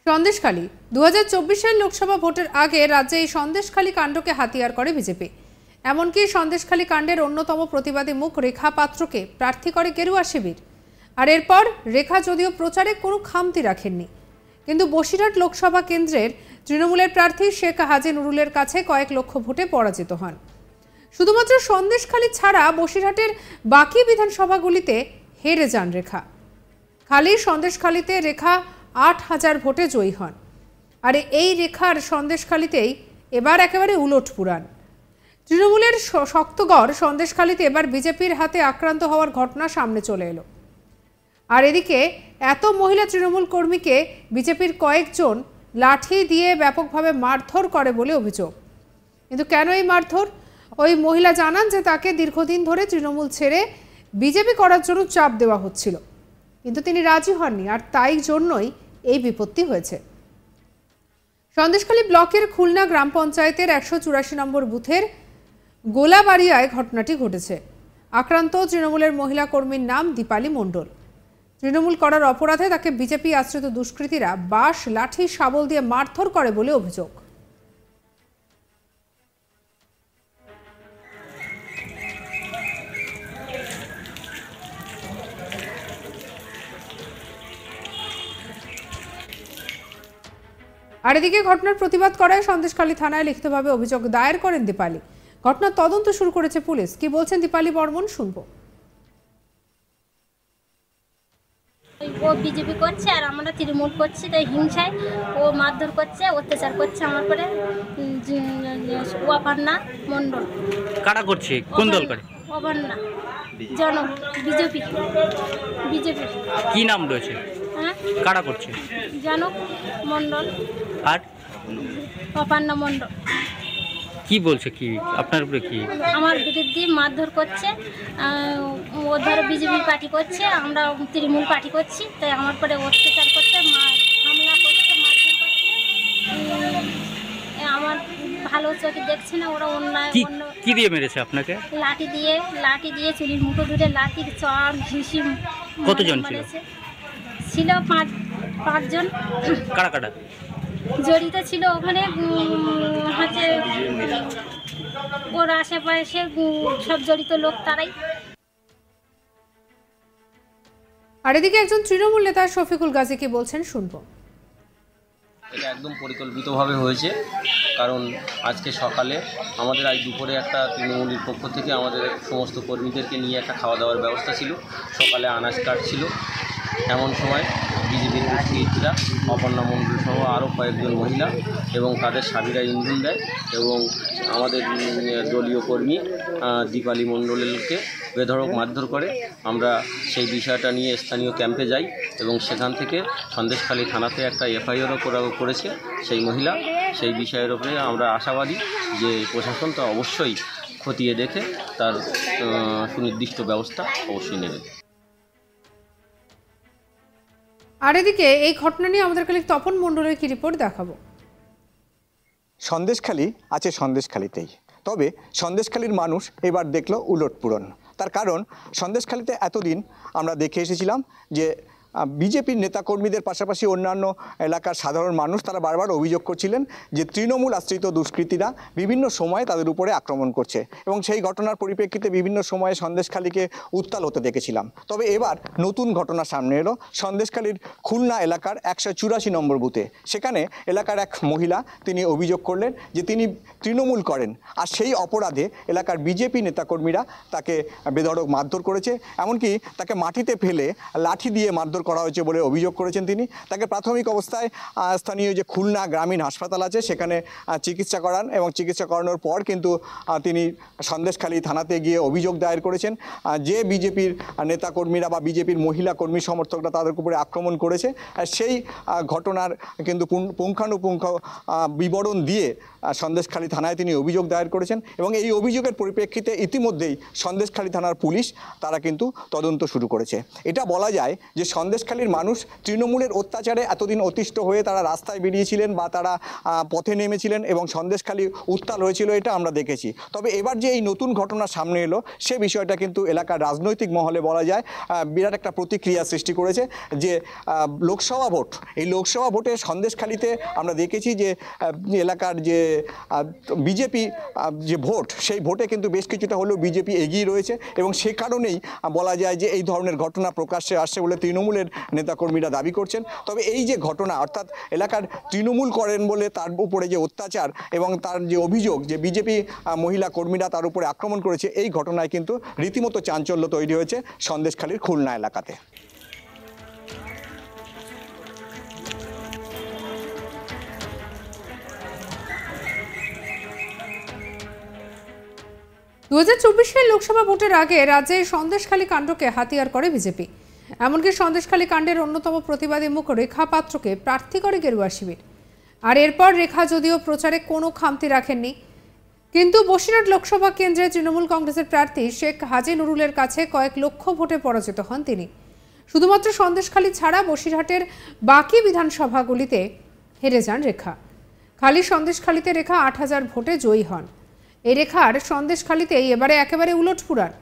সন্দেশখালী 2024 লোকসভা ভোটের আগে রাজ্যে এই সন্দেশখালী কাণ্ডকে হাতিয়ার করে বিজেপি। এমনকি সন্দেশখালী কাণ্ডের অন্যতম প্রতিবাদী মুখ রেখা পাত্রকে প্রার্থী করে গেরুয়া শিবির। আর এরপর রেখা যদিও প্রচারে কোনো খামতি রাখেননি, কিন্তু বসিরহাট লোকসভা কেন্দ্রের তৃণমূলের প্রার্থী শেখ হাজি নুরুলের কাছে কয়েক লক্ষ ভোটে পরাজিত হন। শুধুমাত্র সন্দেশখালী ছাড়া বসিরহাটের বাকি বিধানসভাগুলিতে হেরে যান রেখা। খালি সন্দেশখালীতে রেখা ৮,০০০ ভোটে জয়ী হন। আর এই রেখার সন্দেশখালীতেই এবার একেবারে উলট পুরাণ। তৃণমূলের শক্তগড় সন্দেশখালীতে এবার বিজেপির হাতে আক্রান্ত হওয়ার ঘটনা সামনে চলে এলো। আর এদিকে এত মহিলা তৃণমূল কর্মীকে বিজেপির কয়েকজন লাঠি দিয়ে ব্যাপকভাবে মারধর করে বলে অভিযোগ। কিন্তু কেন এই মারধর? ওই মহিলা জানান যে তাকে দীর্ঘদিন ধরে তৃণমূল ছেড়ে বিজেপি করার জন্য চাপ দেওয়া হচ্ছিল, কিন্তু তিনি রাজি হননি, আর তাই জন্যই এই বিপত্তি হয়েছে। সন্দেশখালী ব্লকের খুলনা গ্রাম পঞ্চায়েতের 184 নম্বর বুথের গোলাবাড়িয়ায় ঘটনাটি ঘটেছে। আক্রান্ত তৃণমূলের মহিলা কর্মীর নাম দীপালি মণ্ডল। তৃণমূল করার অপরাধে তাকে বিজেপি আশ্রিত দুষ্কৃতীরা বাঁশ, লাঠি, শাবল দিয়ে মারধর করে বলে অভিযোগ। আর এদিকে ঘটনার প্রতিবাদ করায় সন্দেশখালী থানায় লিখিতভাবে অভিযোগ দায়ের করেন দীপালি। ঘটনার তদন্ত শুরু করেছে পুলিশ। কি বলছেন দীপালি বর্মন, শুনবো। ও বিজেপি করছে আর আমরা তৃণমূল করছি, তাই হিংসায় ও মারধর করছে, অত্যাচার করছে আমার পরে। অপর্ণা মণ্ডল। কারা করছে? কোন দল করে? অপর্ণা জন বিজেপি। কি নাম রয়েছে? হ্যাঁ, কারা করছে? জনক মণ্ডল আর অপর্ণা মণ্ডল। কি বলছে? কি আপনার উপরে কি? আমার বিরুদ্ধে মারধর করছে। ও ধরো বিজেপি পার্টি করছে, আমরা তৃণমূল পার্টি করছি, তাই আমার পরে অত্যাচার করছে, হামলা করছে, মারধর করছে। আমার ভালো চোখে দেখছে না ওরা। অন্যায় কি দিয়ে মেরেছে আপনাকে? লাঠি দিয়ে চুলির মুঠো ধরে লাঠির চর ঘিসি। কতজন ছিল? পাঁচজন। কারা জড়িত ছিল ওখানে? হচ্ছে ওর আশেপাশে সব জড়িত লোক তারাই। আর এদিকে একজন তৃণমূল নেতা শফিকুল গাজী কি বলছেন, শুনবো। এটা একদম পরিকল্পিতভাবে হয়েছে, কারণ আজকে সকালে আমাদের আজ দুপুরে একটা তৃণমূলের পক্ষ থেকে আমাদের সমস্ত কর্মীদেরকে নিয়ে একটা খাওয়া দাওয়ার ব্যবস্থা ছিল। সকালে আনাজ কাটছিল, এমন সময় বিজেপির দুষ্কৃতীরা অপর্ণা মণ্ডল সহ আরও কয়েকজন মহিলা এবং তাদের স্বামীরা ইন্ধন দেয় এবং আমাদের দলীয় কর্মী দীপালি মণ্ডলকে বেধড়ক মারধর করে। আমরা সেই বিষয়টা নিয়ে স্থানীয় ক্যাম্পে যাই এবং সেখান থেকে সন্দেশখালী থানাতে একটা এফআইআরও করেছে সেই মহিলা। সেই বিষয়ের উপরে আমরা আশাবাদী যে প্রশাসন তা অবশ্যই খতিয়ে দেখে তার সুনির্দিষ্ট ব্যবস্থা অবশ্যই নেবে। আর এদিকে এই ঘটনা নিয়ে আমাদের কলিগ তপন মণ্ডলের কি রিপোর্ট দেখাবো। সন্দেশখালী আছে সন্দেশখালীতেই, তবে সন্দেশখালীর মানুষ এবার দেখলো উলটপুরন। তার কারণ সন্দেশখালীতে এতদিন আমরা দেখে এসেছিলাম যে বিজেপির নেতাকর্মীদের পাশাপাশি অন্যান্য এলাকার সাধারণ মানুষ তারা বারবার অভিযোগ করছিলেন যে তৃণমূল আশ্রিত দুষ্কৃতীরা বিভিন্ন সময়ে তাদের উপরে আক্রমণ করছে, এবং সেই ঘটনার পরিপ্রেক্ষিতে বিভিন্ন সময়ে সন্দেশখালীকে উত্তাল হতে দেখেছিলাম। তবে এবার নতুন ঘটনা সামনে এলো সন্দেশখালীর খুলনা এলাকার 184 নম্বর বুথে। সেখানে এলাকার এক মহিলা তিনি অভিযোগ করলেন যে তিনি তৃণমূল করেন, আর সেই অপরাধে এলাকার বিজেপি নেতাকর্মীরা তাকে বেধড়ক মারধর করেছে, এমনকি তাকে মাটিতে ফেলে লাঠি দিয়ে মারধর করা হয়েছে বলে অভিযোগ করেছেন তিনি। তাকে প্রাথমিক অবস্থায় স্থানীয় যে খুলনা গ্রামীণ হাসপাতাল আছে সেখানে চিকিৎসা করান, এবং চিকিৎসা করানোর পর কিন্তু তিনি সন্দেশখালী থানাতে গিয়ে অভিযোগ দায়ের করেছেন যে বিজেপির নেতাকর্মীরা বা বিজেপির মহিলা কর্মী সমর্থকরা তাদের উপরে আক্রমণ করেছে। সেই ঘটনার কিন্তু পুঙ্খানুপুঙ্খ বিবরণ দিয়ে সন্দেশখালী থানায় তিনি অভিযোগ দায়ের করেছেন, এবং এই অভিযোগের পরিপ্রেক্ষিতে ইতিমধ্যেই সন্দেশখালী থানার পুলিশ তারা কিন্তু তদন্ত শুরু করেছে। এটা বলা যায় যে সন্দেশখালীর মানুষ তৃণমূলের অত্যাচারে এতদিন অতিষ্ঠ হয়ে তারা রাস্তায় বেরিয়েছিলেন বা তারা পথে নেমেছিলেন এবং সন্দেশখালী উত্তাল হয়েছিল, এটা আমরা দেখেছি। তবে এবার যে এই নতুন ঘটনা সামনে এলো সে বিষয়টা কিন্তু এলাকার রাজনৈতিক মহলে বলা যায় বিরাট একটা প্রতিক্রিয়া সৃষ্টি করেছে। যে লোকসভা ভোট, এই লোকসভা ভোটে সন্দেশখালীতে আমরা দেখেছি যে এলাকার যে বিজেপি যে ভোট, সেই ভোটে কিন্তু বেশ কিছুটা হলেও বিজেপি এগিয়ে রয়েছে এবং সে কারণেই বলা যায় যে এই ধরনের ঘটনা প্রকাশ্যে আসছে বলে তৃণমূলের নেতাকর্মীরা দাবি করছেন। তবে এই যে ঘটনা, অর্থাৎ এলাকার তৃণমূল করেন বলে তার উপরে যে অত্যাচার এবং তার যে অভিযোগ যে বিজেপি মহিলা কর্মীরা তার উপরে আক্রমণ করেছে, এই ঘটনায় কিন্তু রীতিমতো চাঞ্চল্য তৈরি হয়েছে সন্দেশখালীর খুলনা এলাকাতে। 2024 লোকসভা ভোটের আগে রাজ্যে সন্দেশখালী কাণ্ডকে হাতিয়ার করে বিজেপি। এমনকি সন্দেশখালী কাণ্ডের অন্যতম প্রতিবাদী মুখ রেখা পাত্রকে প্রার্থী করে গেরুয়া শিবির। আর এরপর রেখা যদিও প্রচারে কোনো খামতি রাখেননি, কিন্তু বসিরহাট লোকসভা কেন্দ্রে তৃণমূল কংগ্রেসের প্রার্থী শেখ হাজি নুরুলের কাছে কয়েক লক্ষ ভোটে পরাজিত হন তিনি। শুধুমাত্র সন্দেশখালী ছাড়া বসিরহাটের বাকি বিধানসভাগুলিতে হেরে যান রেখা। খালি সন্দেশখালীতে রেখা 8000 ভোটে জয়ী হন। এই রেখার সন্দেশখালীতেই এবারে একেবারে উলটপুরাণ।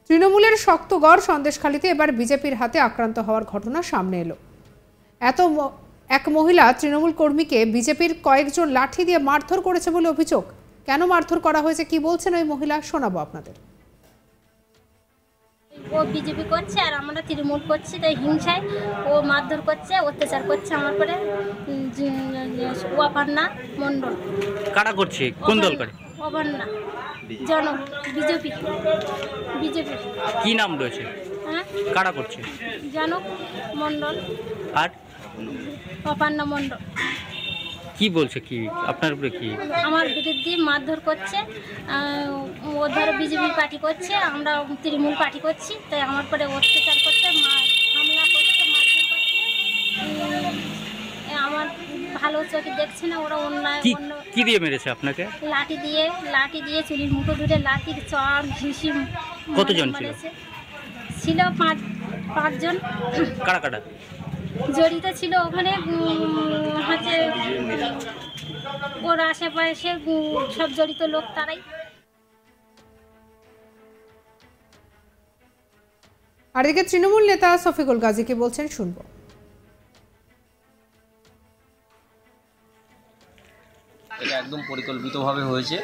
তৃণমূলের শক্তগড় সন্দেশখালীতে এবার বিজেপির হাতে আক্রান্ত হওয়ার ঘটনা সামনে এলো। এক মহিলা তৃণমূল কর্মীকে বিজেপির কয়েকজন লাঠি দিয়ে মারধর করেছে বলে অভিযোগ। কেন মারধর করা হয়েছে, কি বলছেন ওই মহিলা, শোনাবো আপনাদের। ও বিজেপি করছে আর আমরা তৃণমূল করছি, তাই হিংসায় ও মারধর করছে, অত্যাচার করছে আমার পরে। অপর্ণা মণ্ডল। কারা করছে, কোন দল করে? অপর্ণা জনক, বিজেপি। কি নাম রয়েছে? হ্যাঁ, কারা করছে? জনক মণ্ডল আর অপর্ণা মণ্ডল। কি বলছে, কি আপনার উপরে কি? আমার বিরুদ্ধে মারধর করছে, ও ধরো বিজেপি পার্টি করছে, আমরা তৃণমূল পার্টি করছি, তাই আমার পরে অত্যাচার করছে, হামলা করছে, মারধর করছে। আমার ভালো চোখে দেখছে না ওরা। কি দিয়ে মেরেছে আপনাকে? লাঠি দিয়ে চুলির মুঠো ধরে লাঠির চড় ঘিসি। কতজন ছিল? ছিল পাঁচজন। কারা জড়িত ছিল ওখানে, হচ্ছে ওর আশেপাশে সব জড়িত লোক তারাই। আর এদিকে তৃণমূল নেতা শফিকুল গাজী কি বলছেন শুনবো। এটা একদম পরিকল্পিতভাবে হয়েছে,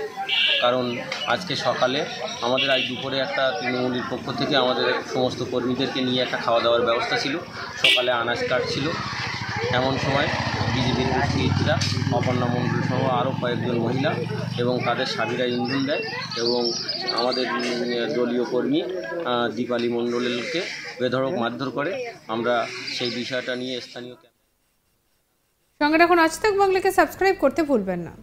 কারণ আজকে সকালে আমাদের আজ দুপুরে একটা তৃণমূলের পক্ষ থেকে আমাদের সমস্ত কর্মীদেরকে নিয়ে একটা খাওয়া দাওয়ার ব্যবস্থা ছিল। সকালে আনাজ কাটছিল, এমন সময় বিজেপির দুষ্কৃতীরা অপর্ণা মণ্ডল সহ আরও কয়েকজন মহিলা এবং তাদের স্বামীরা ইন্ধন দেয় এবং আমাদের দলীয় কর্মী দীপালি মণ্ডলকে বেধড়ক মারধর করে। আমরা সেই বিষয়টা নিয়ে স্থানীয় সঙ্গে রাখুন আজ তাক বাংলাকে সাবস্ক্রাইব করতে ভুলবেন না।